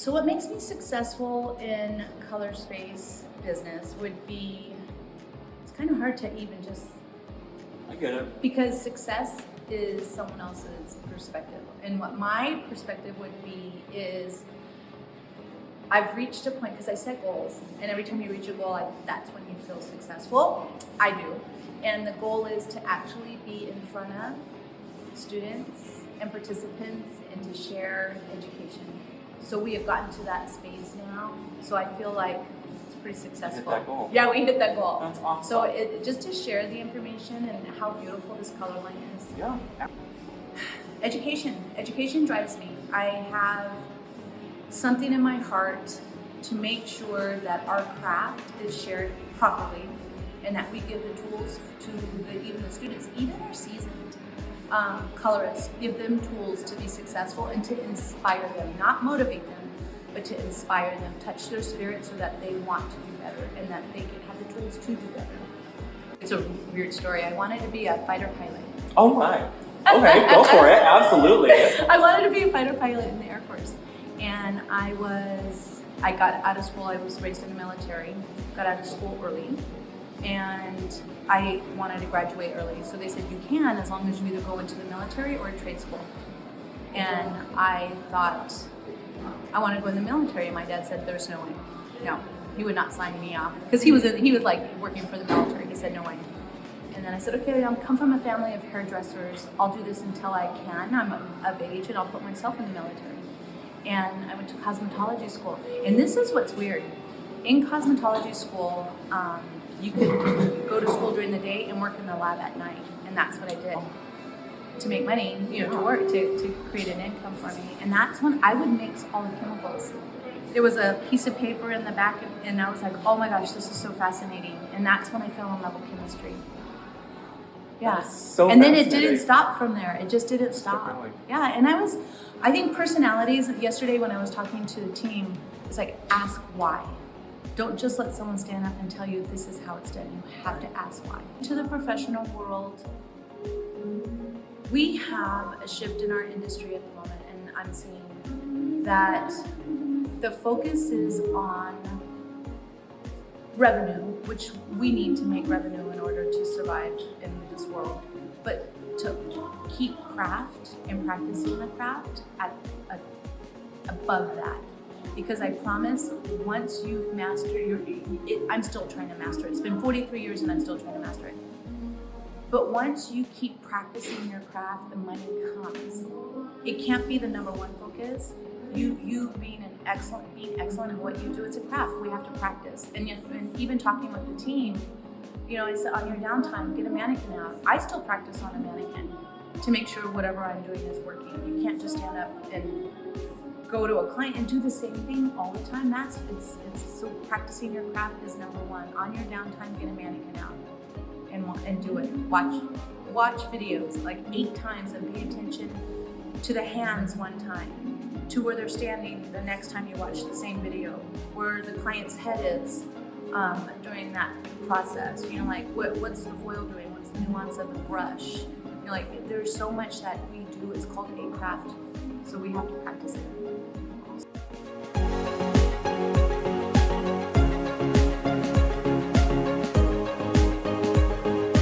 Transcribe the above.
So what makes me successful in color space business would be, it's kind of hard to even just, I get it. because success is someone else's perspective. And what my perspective would be is, I've reached a point, because I set goals, and every time you reach a goal, that's when you feel successful. I do. And the goal is to actually be in front of students and participants and to share education. So we have gotten to that space now. So I feel like it's pretty successful. Hit that goal. Yeah, we hit that goal. That's awesome. So just to share the information and how beautiful this color line is. Yeah. Education drives me. I have something in my heart to make sure that our craft is shared properly and that we give the tools to even the students, even our seasoned colorists, give them tools to be successful and to inspire them, not motivate them, but to inspire them, touch their spirit so that they want to do better and that they can have the tools to do better. It's a weird story. I wanted to be a fighter pilot. Oh my. Okay, go for it. Absolutely. I wanted to be a fighter pilot in the Air Force. And I got out of school. I was raised in the military, got out of school early, and I wanted to graduate early. So they said, you can, as long as you either go into the military or a trade school. And I thought, I want to go in the military. And my dad said, there's no way. No, he would not sign me off. Because he was like working for the military. He said, no way. And then I said, okay, I come from a family of hairdressers. I'll do this until I can. I'm of age and I'll put myself in the military. And I went to cosmetology school. And this is what's weird. In cosmetology school, you could go to school during the day and work in the lab at night. And that's what I did to make money, to work, to create an income for me. And that's when I would mix all the chemicals. There was a piece of paper in the back and I was like, oh my gosh, this is so fascinating. And that's when I fell in love with chemistry. Yeah. So and then it didn't stop from there. It just didn't stop. Really? Yeah. And I think personalities, yesterday when I was talking to the team, it's like, ask why. Don't just let someone stand up and tell you this is how it's done. You have to ask why. To the professional world, we have a shift in our industry at the moment, and I'm seeing that the focus is on revenue, which we need to make revenue in order to survive in this world, but to keep craft and practicing the craft at above that. Because I promise, once you've mastered I'm still trying to master it. It's been 43 years and I'm still trying to master it. But once you keep practicing your craft, the money comes. It can't be the number one focus. You being excellent at what you do, it's a craft. We have to practice. And even talking with the team, I said, on your downtime, get a mannequin out. I still practice on a mannequin to make sure whatever I'm doing is working. You can't just stand up and go to a client and do the same thing all the time. So practicing your craft is number one. On your downtime, get a mannequin out and do it. Watch videos like 8 times and pay attention to the hands one time, to where they're standing the next time you watch the same video, where the client's head is during that process. Like what's the foil doing? What's the nuance of the brush? There's so much that we do. It's called a craft, so we have to practice it.